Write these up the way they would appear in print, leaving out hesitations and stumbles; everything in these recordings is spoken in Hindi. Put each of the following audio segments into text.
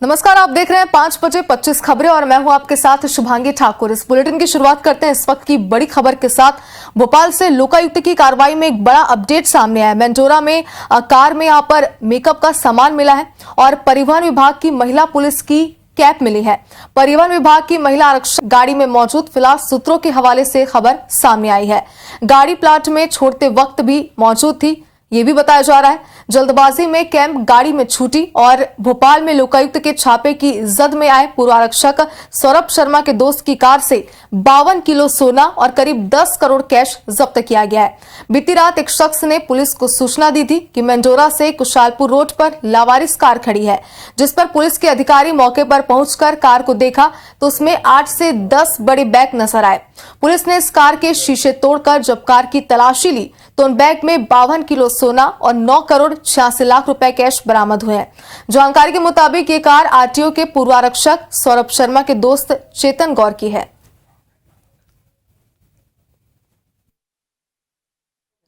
नमस्कार, आप देख रहे हैं 5 बजे 25 खबरें और मैं हूं आपके साथ शुभांगी ठाकुर। इस बुलेटिन की शुरुआत करते हैं इस वक्त की बड़ी खबर के साथ। भोपाल से लोकायुक्त की कार्रवाई में एक बड़ा अपडेट सामने आया है। मेंडोरा में कार में यहां पर मेकअप का सामान मिला है और परिवहन विभाग की महिला पुलिस की कैप मिली है। परिवहन विभाग की महिला आरक्षक गाड़ी में मौजूद। फिलहाल सूत्रों के हवाले से खबर सामने आई है। गाड़ी प्लाट में छोड़ते वक्त भी मौजूद थी, ये भी बताया जा रहा है। जल्दबाजी में कैंप गाड़ी में छूटी और भोपाल में लोकायुक्त के छापे की जद में आए पूर्व आरक्षक सौरभ शर्मा के दोस्त की कार से 52 किलो सोना और करीब 10 करोड़ कैश जब्त किया गया है। बीती रात एक शख्स ने पुलिस को सूचना दी थी कि मेंडोरा से कुशालपुर रोड पर लावारिस कार खड़ी है, जिस पर पुलिस के अधिकारी मौके पर पहुंचकर कार को देखा तो उसमें 8 से 10 बड़े बैग नजर आए। पुलिस ने इस कार के शीशे तोड़कर जब कार की तलाशी ली तो उन बैग में 52 किलो सोना और 9 करोड़ 86 लाख रुपए कैश बरामद हुए हैं। जानकारी के मुताबिक ये कार आरटीओ के पूर्व आरक्षक सौरभ शर्मा के दोस्त चेतन गौर की है।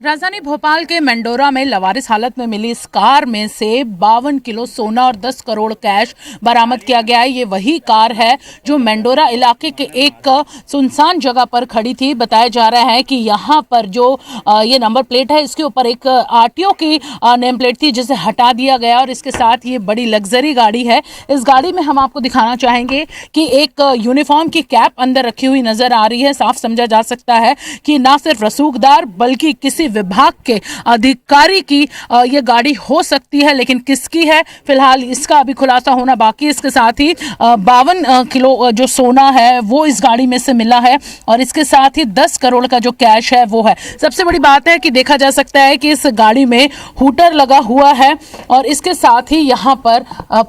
राजधानी भोपाल के मेंडोरा में लवारिस हालत में मिली इस कार में से 52 किलो सोना और 10 करोड़ कैश बरामद किया गया है। ये वही कार है जो मेंडोरा इलाके के एक सुनसान जगह पर खड़ी थी। बताया जा रहा है कि यहाँ पर जो ये नंबर प्लेट है, इसके ऊपर एक आरटीओ की नेम प्लेट थी, जिसे हटा दिया गया और इसके साथ ये बड़ी लग्जरी गाड़ी है। इस गाड़ी में हम आपको दिखाना चाहेंगे कि एक यूनिफॉर्म की कैप अंदर रखी हुई नजर आ रही है। साफ समझा जा सकता है कि ना सिर्फ रसूखदार बल्कि किसी विभाग के अधिकारी की ये गाड़ी हो सकती है, लेकिन किसकी है फिलहाल इसका अभी खुलासा होना बाकी। इसके साथ ही 52 किलो जो सोना है वो इस गाड़ी में से मिला है और इसके साथ ही 10 करोड़ का जो कैश है वो है। सबसे बड़ी बात है कि देखा जा सकता है कि इस गाड़ी में हूटर लगा हुआ है और इसके साथ ही यहाँ पर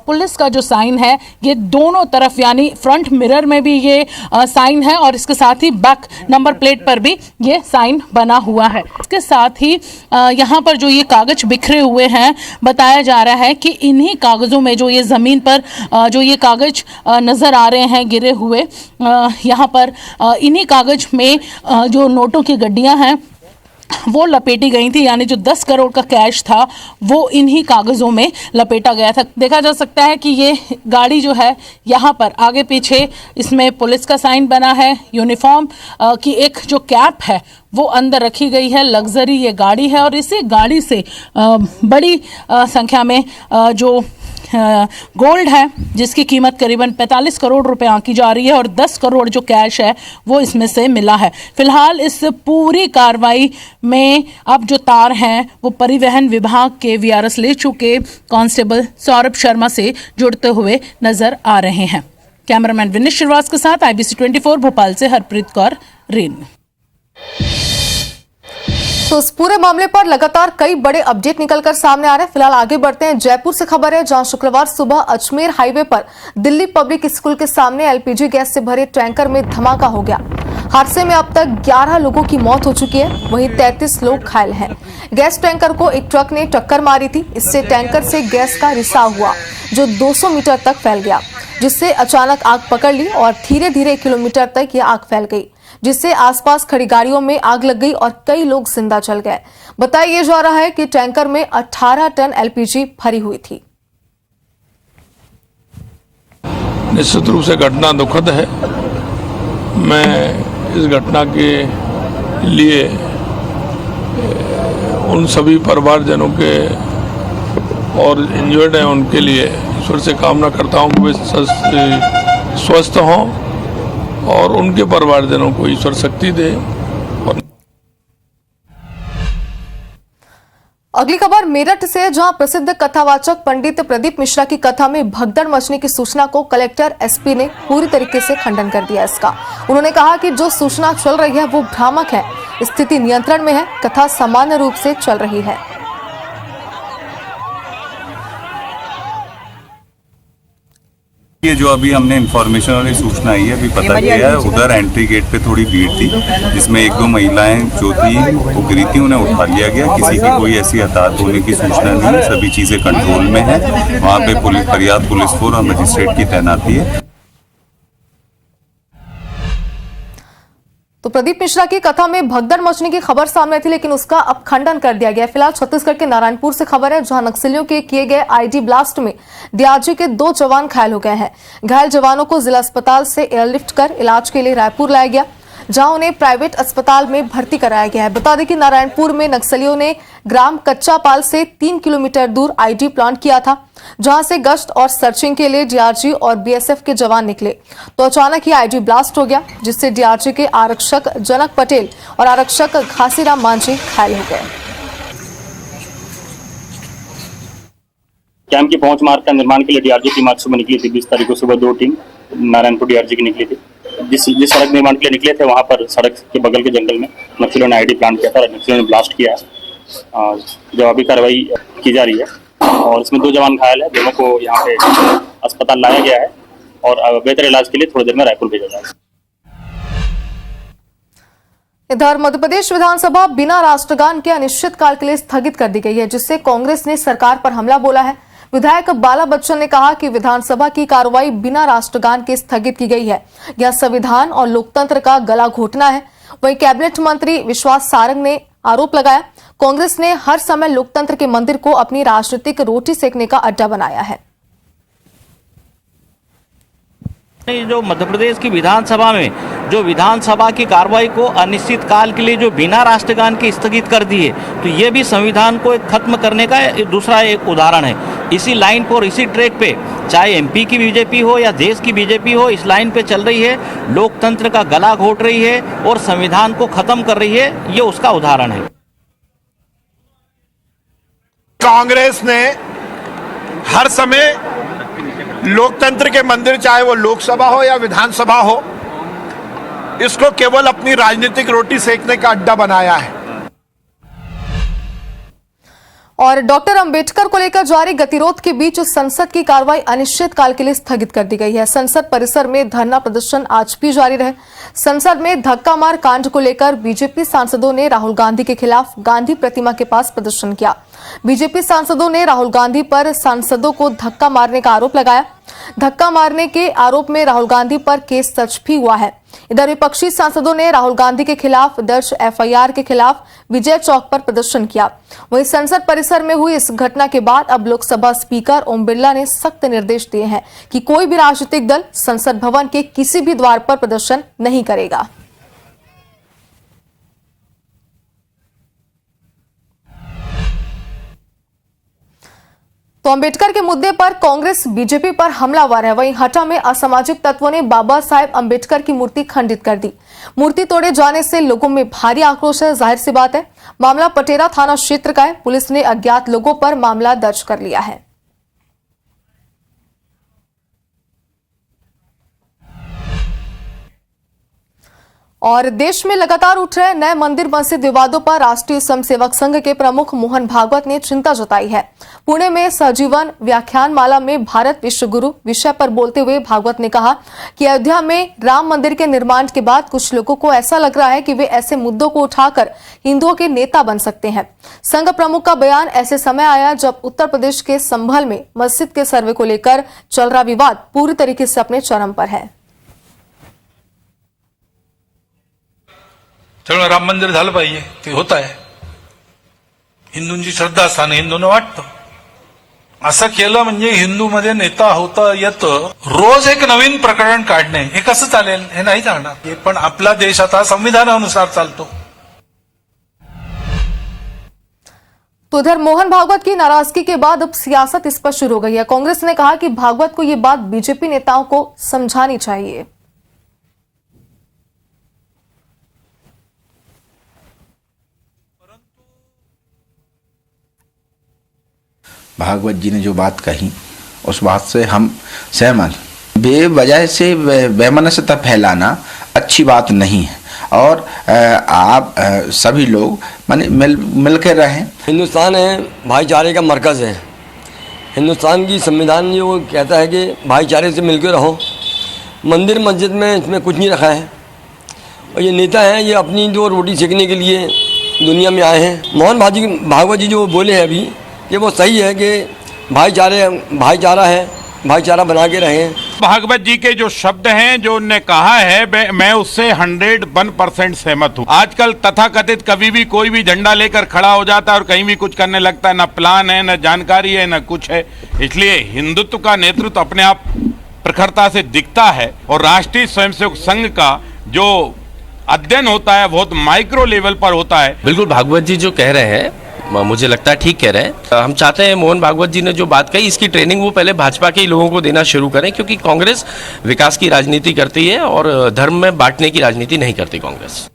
पुलिस का जो साइन है ये दोनों तरफ, यानी फ्रंट मिरर में भी ये साइन है और इसके साथ ही बैक नंबर प्लेट पर भी ये साइन बना हुआ है। इसके साथ ही यहाँ पर जो ये कागज बिखरे हुए हैं, बताया जा रहा है कि इन्हीं कागजों में जो ये जमीन पर जो ये कागज नजर आ रहे हैं गिरे हुए, यहाँ पर इन्हीं कागज में जो नोटों की गड्डियां हैं वो लपेटी गई थी, यानी जो 10 करोड़ का कैश था वो इन्हीं कागजों में लपेटा गया था। देखा जा सकता है कि ये गाड़ी जो है यहाँ पर आगे पीछे इसमें पुलिस का साइन बना है, यूनिफॉर्म की एक जो कैप है वो अंदर रखी गई है। लग्जरी ये गाड़ी है और इसी गाड़ी से बड़ी संख्या में जो गोल्ड है जिसकी कीमत करीबन 45 करोड़ रुपए आंकी जा रही है और 10 करोड़ जो कैश है वो इसमें से मिला है। फिलहाल इस पूरी कार्रवाई में अब जो तार हैं वो परिवहन विभाग के वीआरएस ले चुके कांस्टेबल सौरभ शर्मा से जुड़ते हुए नजर आ रहे हैं। कैमरामैन विनीश श्रीवास के साथ IBC 24 भोपाल से हरप्रीत कौर रेन। तो इस पूरे मामले पर लगातार कई बड़े अपडेट निकलकर सामने आ रहे हैं। फिलहाल आगे बढ़ते हैं। जयपुर से खबर है, जहां शुक्रवार सुबह अजमेर हाईवे पर दिल्ली पब्लिक स्कूल के सामने एलपीजी गैस से भरे टैंकर में धमाका हो गया। हादसे में अब तक 11 लोगों की मौत हो चुकी है, वहीं 33 लोग घायल हैं। गैस टैंकर को एक ट्रक ने टक्कर मारी थी। इससे टैंकर से गैस का रिसाव हुआ जो 200 मीटर तक फैल गया, जिससे अचानक आग पकड़ ली और धीरे धीरे किलोमीटर तक यह आग फैल गई, जिससे आसपास खड़ी गाड़ियों में आग लग गई और कई लोग जिंदा जल गए। बताया जा रहा है कि टैंकर में 18 टन एलपीजी भरी हुई थी। निश्चित रूप से घटना दुखद है। मैं इस घटना के लिए उन सभी परिवारजनों के और इंजर्ड हैं उनके लिए ईश्वर से कामना करता हूं कि वे स्वस्थ हों और उनके परिवारजनों को ईश्वर शक्ति दे। अगली खबर मेरठ से, जहां प्रसिद्ध कथावाचक पंडित प्रदीप मिश्रा की कथा में भगदड़ मचने की सूचना को कलेक्टर एसपी ने पूरी तरीके से खंडन कर दिया। इसका उन्होंने कहा कि जो सूचना चल रही है वो भ्रामक है, स्थिति नियंत्रण में है, कथा सामान्य रूप से चल रही है। ये जो अभी हमने इन्फॉर्मेशन वाली सूचना आई है, अभी पता किया है, उधर एंट्री गेट पे थोड़ी भीड़ थी जिसमें 1-2 महिलाएं जो थी वो गिरी थी, उन्हें उठा लिया गया। किसी की कोई ऐसी हताहत होने की सूचना नहीं है, सभी चीजें कंट्रोल में है। वहाँ पे पर्याप्त पुलिस फोर्स और मजिस्ट्रेट की तैनाती है। तो प्रदीप मिश्रा की कथा में भगदड़ मचने की खबर सामने थी, लेकिन उसका अब खंडन कर दिया गया। फिलहाल छत्तीसगढ़ के नारायणपुर से खबर है, जहां नक्सलियों के किए गए आईडी ब्लास्ट में डीआरजी के 2 जवान घायल हो गए हैं। घायल जवानों को जिला अस्पताल से एयरलिफ्ट कर इलाज के लिए रायपुर लाया गया, जहां उन्हें प्राइवेट अस्पताल में भर्ती कराया गया है। बता दें कि नारायणपुर में नक्सलियों ने ग्राम कच्चापाल से 3 किलोमीटर दूर आईडी प्लांट किया था, जहां से गश्त और सर्चिंग के लिए डीआरजी और बीएसएफ के जवान निकले तो अचानक ही आईडी ब्लास्ट हो गया, जिससे डीआरजी के आरक्षक जनक पटेल और आरक्षक घासीराम मांझी घायल हो गए। कैंप की पहुंच मार्ग का निर्माण के लिए डीआरजी टीम आज सुबह निकली थी। 20 तारीख को सुबह 2 टीम नारायणपुर डीआरजी की निकली थी। जिस सड़क निर्माण के लिए निकले थे, वहां पर सड़क के बगल के जंगल में नक्सलियों ने आईडी प्लांट किया था, नक्सलियों ने ब्लास्ट किया है। जवाबी कार्रवाई की जा रही है और इसमें 2 जवान घायल है। दोनों को यहाँ पे अस्पताल लाया गया है और बेहतर इलाज के लिए थोड़ी देर में रायपुर भेजा जाएगा। इधर मध्य प्रदेश विधानसभा बिना राष्ट्रगान के अनिश्चितकाल के लिए स्थगित कर दी गई है, जिससे कांग्रेस ने सरकार पर हमला बोला है। विधायक बाला बच्चन ने कहा कि विधानसभा की कार्रवाई बिना राष्ट्रगान के स्थगित की गई है, यह संविधान और लोकतंत्र का गला घोटना है। वहीं कैबिनेट मंत्री विश्वास सारंग ने आरोप लगाया, कांग्रेस ने हर समय लोकतंत्र के मंदिर को अपनी राजनीतिक रोटी सेकने का अड्डा बनाया है। जो मध्य प्रदेश की विधानसभा में जो विधानसभा की कार्रवाई को अनिश्चित काल के लिए जो बिना राष्ट्रगान के स्थगित कर दिए, तो ये भी संविधान को खत्म करने का दूसरा एक उदाहरण है। इसी लाइन पर, इसी ट्रैक पे, चाहे एमपी की बीजेपी हो या देश की बीजेपी हो, इस लाइन पे चल रही है, लोकतंत्र का गला घोट रही है और संविधान को खत्म कर रही है। ये उसका उदाहरण है। कांग्रेस ने हर समय लोकतंत्र के मंदिर, चाहे वो लोकसभा हो या विधानसभा हो, इसको केवल अपनी राजनीतिक रोटी सेकने का अड्डा बनाया है। और डॉक्टर अंबेडकर को लेकर जारी गतिरोध के बीच संसद की कार्रवाई अनिश्चितकाल के लिए स्थगित कर दी गई है। संसद परिसर में धरना प्रदर्शन आज भी जारी रहे। संसद में धक्का मार कांड को लेकर बीजेपी सांसदों ने राहुल गांधी के खिलाफ गांधी प्रतिमा के पास प्रदर्शन किया। बीजेपी सांसदों ने राहुल गांधी पर सांसदों को धक्का मारने का आरोप लगाया। धक्का मारने के आरोप में राहुल गांधी पर केस दर्ज भी हुआ है। इधर विपक्षी सांसदों ने राहुल गांधी के खिलाफ दर्ज एफआईआर के खिलाफ विजय चौक पर प्रदर्शन किया। वहीं संसद परिसर में हुई इस घटना के बाद अब लोकसभा स्पीकर ओम बिरला ने सख्त निर्देश दिए हैं कि कोई भी राजनीतिक दल संसद भवन के किसी भी द्वार पर प्रदर्शन नहीं करेगा। तो अंबेडकर के मुद्दे पर कांग्रेस बीजेपी पर हमलावर है। वहीं हटा में असामाजिक तत्वों ने बाबा साहेब अंबेडकर की मूर्ति खंडित कर दी। मूर्ति तोड़े जाने से लोगों में भारी आक्रोश है। जाहिर सी बात है, मामला पटेरा थाना क्षेत्र का है। पुलिस ने अज्ञात लोगों पर मामला दर्ज कर लिया है। और देश में लगातार उठ रहे नए मंदिर मस्जिद विवादों पर राष्ट्रीय स्वयंसेवक संघ के प्रमुख मोहन भागवत ने चिंता जताई है। पुणे में सहजीवन व्याख्यानमाला में भारत विश्व गुरु विषय पर बोलते हुए भागवत ने कहा कि अयोध्या में राम मंदिर के निर्माण के बाद कुछ लोगों को ऐसा लग रहा है कि वे ऐसे मुद्दों को उठाकर हिंदुओं के नेता बन सकते हैं। संघ प्रमुख का बयान ऐसे समय आया जब उत्तर प्रदेश के संभल में मस्जिद के सर्वे को लेकर चल रहा विवाद पूरी तरीके से अपने चरम पर है। त्यामुळे राम मंदिर झालं पाहिजे, ते होत आहे. हिंदूंची श्रद्धास्थान हिंदूंना वाटतं. असं केलं म्हणजे हिंदूमध्ये नेता होता येतं. रोज एक नवीन प्रकरण काढणे हे कसं चालेल? हे नाही चालणार. हे पण आपला देश आता संविधानानुसार चालतो. तो उधर मोहन भागवत की नाराजगी के बाद अब सियासत इस पर शुरू हो गई है। कांग्रेस ने कहा कि भागवत को ये बात बीजेपी नेताओं को समझानी चाहिए। भागवत जी ने जो बात कही उस बात से हम सहमत। बेवजह से वैमनस्यता फैलाना अच्छी बात नहीं है और आप सभी लोग माने मिल कर रहें। हिंदुस्तान है भाईचारे का मरकज़ है। हिंदुस्तान की संविधान ये वो कहता है कि भाईचारे से मिलकर रहो। मंदिर मस्जिद में इसमें कुछ नहीं रखा है और ये नेता हैं, ये अपनी जो रोटी सेकने के लिए दुनिया में आए हैं। मोहन भागवत जी जो बोले हैं अभी कि वो सही है कि भाईचारा है भाईचारा बना के रहें। भागवत जी के जो शब्द हैं, जो उनने कहा है, मैं उससे 101% सहमत हूँ। आजकल तथाकथित कभी भी कोई भी झंडा लेकर खड़ा हो जाता है और कहीं भी कुछ करने लगता है, ना प्लान है, ना जानकारी है, ना कुछ है। इसलिए हिंदुत्व का नेतृत्व अपने आप प्रखरता से दिखता है और राष्ट्रीय स्वयंसेवक संघ का जो अध्ययन होता है बहुत माइक्रो लेवल पर होता है। बिल्कुल भागवत जी जो कह रहे हैं मुझे लगता है ठीक कह रहे हैं। हम चाहते हैं मोहन भागवत जी ने जो बात कही इसकी ट्रेनिंग वो पहले भाजपा के ही लोगों को देना शुरू करें, क्योंकि कांग्रेस विकास की राजनीति करती है और धर्म में बांटने की राजनीति नहीं करती कांग्रेस।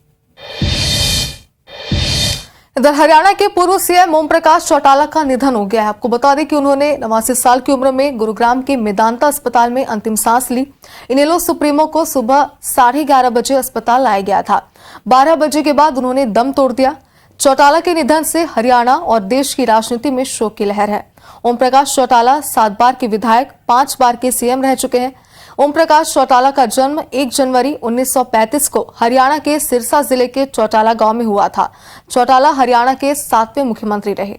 इधर हरियाणा के पूर्व सीएम ओम प्रकाश चौटाला का निधन हो गया है। आपको बता दें कि उन्होंने 89 साल की उम्र में गुरुग्राम के मेदांता अस्पताल में अंतिम सांस ली। इनेलो सुप्रीमो को सुबह 11:30 बजे अस्पताल लाया गया था। 12 बजे के बाद उन्होंने दम तोड़ दिया। चौटाला के निधन से हरियाणा और देश की राजनीति में शोक की लहर है। ओम प्रकाश चौटाला 7 बार के विधायक, 5 बार के सीएम रह चुके हैं। ओम प्रकाश चौटाला का जन्म 1 जनवरी 1935 को हरियाणा के सिरसा जिले के चौटाला गांव में हुआ था। चौटाला हरियाणा के 7वें मुख्यमंत्री रहे।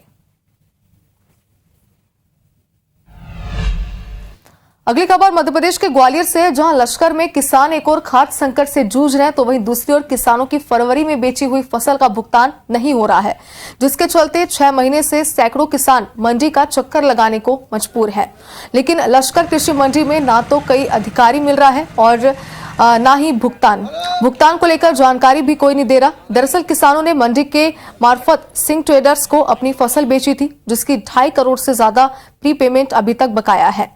अगली खबर मध्य प्रदेश के ग्वालियर से है, जहां लश्कर में किसान एक और खाद्य संकट से जूझ रहे हैं, तो वहीं दूसरी ओर किसानों की फरवरी में बेची हुई फसल का भुगतान नहीं हो रहा है, जिसके चलते 6 महीने से सैकड़ों किसान मंडी का चक्कर लगाने को मजबूर है। लेकिन लश्कर कृषि मंडी में ना तो कई अधिकारी मिल रहा है और ना ही भुगतान को लेकर जानकारी भी कोई नहीं दे रहा। दरअसल किसानों ने मंडी के मार्फत सिंह ट्रेडर्स को अपनी फसल बेची थी, जिसकी 2.5 करोड़ से ज्यादा प्री पेमेंट अभी तक बकाया है।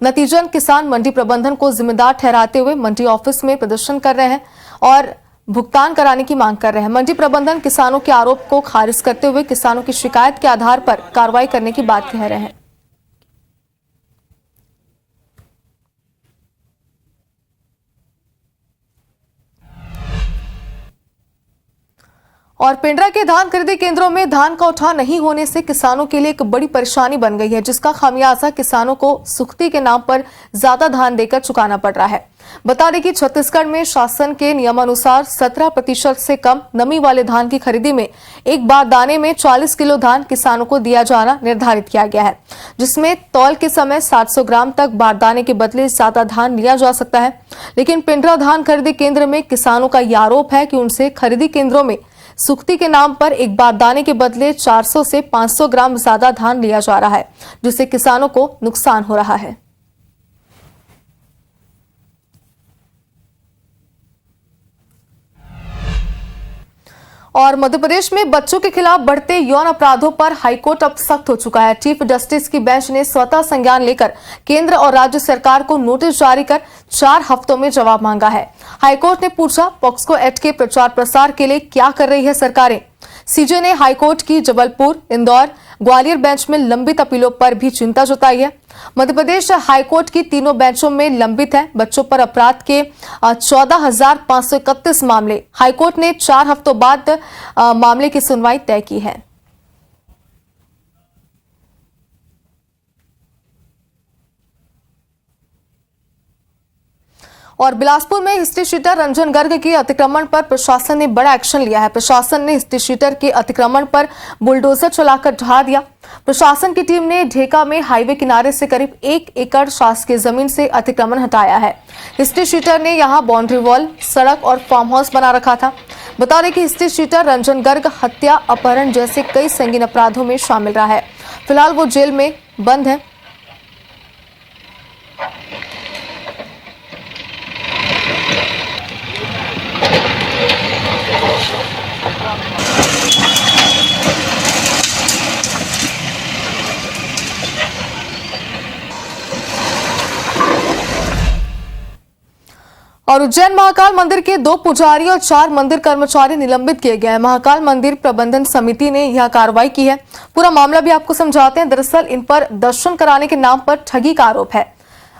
नतीजन किसान मंडी प्रबंधन को जिम्मेदार ठहराते हुए मंडी ऑफिस में प्रदर्शन कर रहे हैं और भुगतान कराने की मांग कर रहे हैं। मंडी प्रबंधन किसानों के आरोप को खारिज करते हुए किसानों की शिकायत के आधार पर कार्रवाई करने की बात कह रहे हैं। और पिंडरा के धान खरीदी केंद्रों में धान का उठाव नहीं होने से किसानों के लिए एक बड़ी परेशानी बन गई है, जिसका खामियाजा किसानों को सुख्ती के नाम पर ज्यादा धान देकर चुकाना पड़ रहा है। बता दें कि छत्तीसगढ़ में शासन के नियमानुसार 17% से कम नमी वाले धान की खरीदी में एक बारदाने में 40 किलो धान किसानों को दिया जाना निर्धारित किया गया है, जिसमें तौल के समय 700 ग्राम तक बारदाने के बदले ज्यादा धान लिया जा सकता है। लेकिन पिंडरा धान खरीदी केंद्र में किसानों का यह आरोप है कि उनसे खरीदी केंद्रों में सुख्ती के नाम पर एक बारदाने के बदले 400 से 500 ग्राम ज्यादा धान लिया जा रहा है, जिससे किसानों को नुकसान हो रहा है। और मध्य प्रदेश में बच्चों के खिलाफ बढ़ते यौन अपराधों पर हाईकोर्ट अब सख्त हो चुका है। चीफ जस्टिस की बेंच ने स्वतः संज्ञान लेकर केंद्र और राज्य सरकार को नोटिस जारी कर 4 हफ्तों में जवाब मांगा है। हाईकोर्ट ने पूछा, पॉक्सो एक्ट के प्रचार प्रसार के लिए क्या कर रही है सरकारें। सीजे ने हाईकोर्ट की जबलपुर, इंदौर, ग्वालियर बेंच में लंबित अपीलों पर भी चिंता जताई है। मध्य प्रदेश हाईकोर्ट की तीनों बेंचों में लंबित है बच्चों पर अपराध के 14,531 मामले। हाईकोर्ट ने 4 हफ्तों बाद मामले की सुनवाई तय की है। और बिलासपुर में हिस्ट्री शीटर रंजन गर्ग के अतिक्रमण पर प्रशासन ने बड़ा एक्शन लिया है। प्रशासन ने हिस्ट्री शीटर के अतिक्रमण पर बुलडोजर चलाकर ढहा दिया। प्रशासन की टीम ने ढेका में हाईवे किनारे से करीब 1 एकड़ शासकीय जमीन से अतिक्रमण हटाया है। हिस्ट्री शीटर ने यहां बाउंड्री वॉल, सड़क और फार्म हाउस बना रखा था। बता दें कि हिस्ट्री शीटर रंजन गर्ग हत्या, अपहरण जैसे कई संगीन अपराधों में शामिल रहा है। फिलहाल वो जेल में बंद है। और उज्जैन महाकाल मंदिर के 2 पुजारी और 4 मंदिर कर्मचारी निलंबित किए गए हैं। महाकाल मंदिर प्रबंधन समिति ने यह कार्रवाई की है। पूरा मामला भी आपको समझाते हैं। दरअसल इन पर दर्शन कराने के नाम पर ठगी का आरोप है।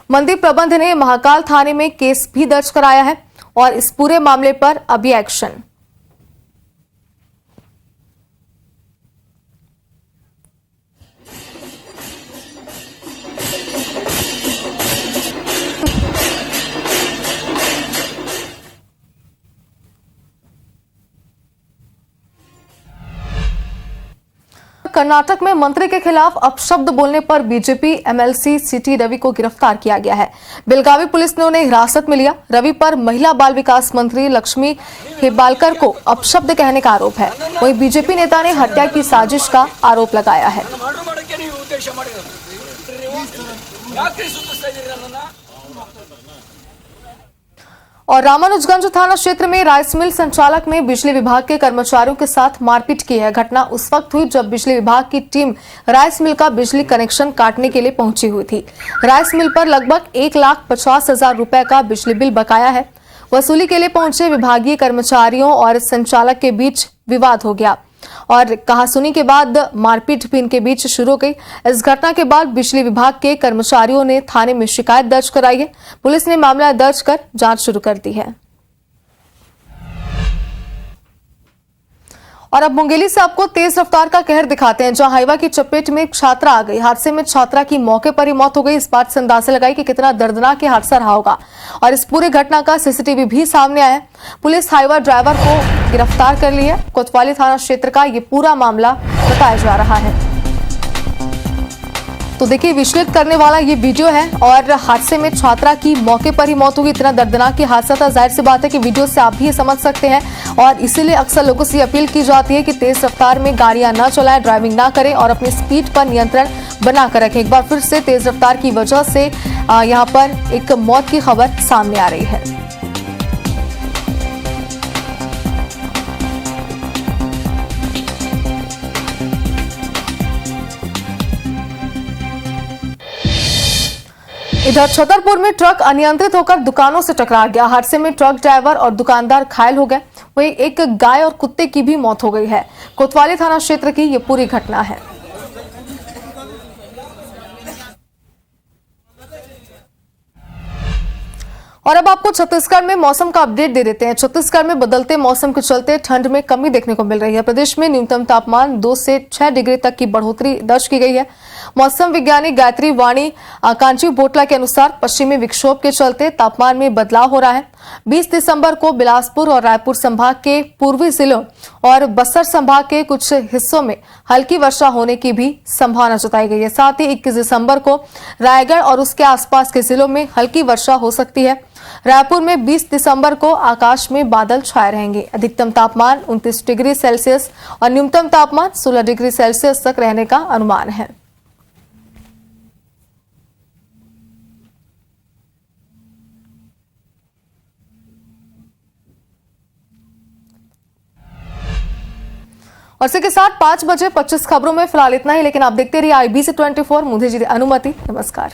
मंदिर प्रबंधन ने महाकाल थाने में केस भी दर्ज कराया है और इस पूरे मामले पर अभी एक्शन। कर्नाटक में मंत्री के खिलाफ अपशब्द बोलने पर बीजेपी एमएलसी सिटी रवि को गिरफ्तार किया गया है। बेलगावी पुलिस ने उन्हें हिरासत में लिया। रवि पर महिला बाल विकास मंत्री लक्ष्मी हेब्बालकर को अपशब्द कहने का आरोप है। वहीं बीजेपी नेता ने हत्या की साजिश का आरोप लगाया है। और रामानुजगंज थाना क्षेत्र में राइस मिल संचालक ने बिजली विभाग के कर्मचारियों के साथ मारपीट की है। घटना उस वक्त हुई जब बिजली विभाग की टीम राइस मिल का बिजली कनेक्शन काटने के लिए पहुंची हुई थी। राइस मिल पर लगभग 1,50,000 रुपए का बिजली बिल बकाया है। वसूली के लिए पहुंचे विभागीय कर्मचारियों और संचालक के बीच विवाद हो गया और कहासुनी के बाद मारपीट भी इनके बीच शुरू हो गई। इस घटना के बाद बिजली विभाग के कर्मचारियों ने थाने में शिकायत दर्ज कराई है। पुलिस ने मामला दर्ज कर जांच शुरू कर दी है। और अब मुंगेली से आपको तेज रफ्तार का कहर दिखाते हैं, जहां हाईवा की चपेट में एक छात्रा आ गई। हादसे में छात्रा की मौके पर ही मौत हो गई। इस बात से अंदाजा लगाई कि कितना दर्दनाक हादसा रहा होगा और इस पूरे घटना का सीसीटीवी भी सामने आया है। पुलिस हाईवा ड्राइवर को गिरफ्तार कर ली है। कोतवाली थाना क्षेत्र का ये पूरा मामला बताया जा रहा है। तो देखिए, विचलित करने वाला ये वीडियो है और हादसे में छात्रा की मौके पर ही मौत होगी। इतना दर्दनाक ये हादसा था। जाहिर सी बात है कि वीडियो से आप भी ये समझ सकते हैं और इसीलिए अक्सर लोगों से अपील की जाती है कि तेज रफ्तार में गाड़ियां न चलाएं, ड्राइविंग ना करें और अपनी स्पीड पर नियंत्रण बनाकर रखें। एक बार फिर से तेज रफ्तार की वजह से यहाँ पर एक मौत की खबर सामने आ रही है। इधर छतरपुर में ट्रक अनियंत्रित होकर दुकानों से टकरा गया। हादसे में ट्रक ड्राइवर और दुकानदार घायल हो गए। वहीं एक गाय और कुत्ते की भी मौत हो गई है। कोतवाली थाना क्षेत्र की ये पूरी घटना है। और अब आपको छत्तीसगढ़ में मौसम का अपडेट दे देते हैं। छत्तीसगढ़ में बदलते मौसम के चलते ठंड में कमी देखने को मिल रही है। प्रदेश में न्यूनतम तापमान 2 से 6 डिग्री तक की बढ़ोतरी दर्ज की गई है। मौसम विज्ञानी गायत्री वाणी कांची बोटला के अनुसार पश्चिमी विक्षोभ के चलते तापमान में बदलाव हो रहा है। 20 दिसंबर को बिलासपुर और रायपुर संभाग के पूर्वी जिलों और बस्तर संभाग के कुछ हिस्सों में हल्की वर्षा होने की भी संभावना जताई गई है। साथ ही 21 दिसंबर को रायगढ़ और उसके आसपास के जिलों में हल्की वर्षा हो सकती है। रायपुर में 20 दिसंबर को आकाश में बादल छाए रहेंगे। अधिकतम तापमान 29 डिग्री सेल्सियस और न्यूनतम तापमान 16 डिग्री सेल्सियस तक रहने का अनुमान है। और इसी के साथ 5 बजे 25 खबरों में फिलहाल इतना ही, लेकिन आप देखते रहिए IBC 24। मुझे जी अनुमति, नमस्कार।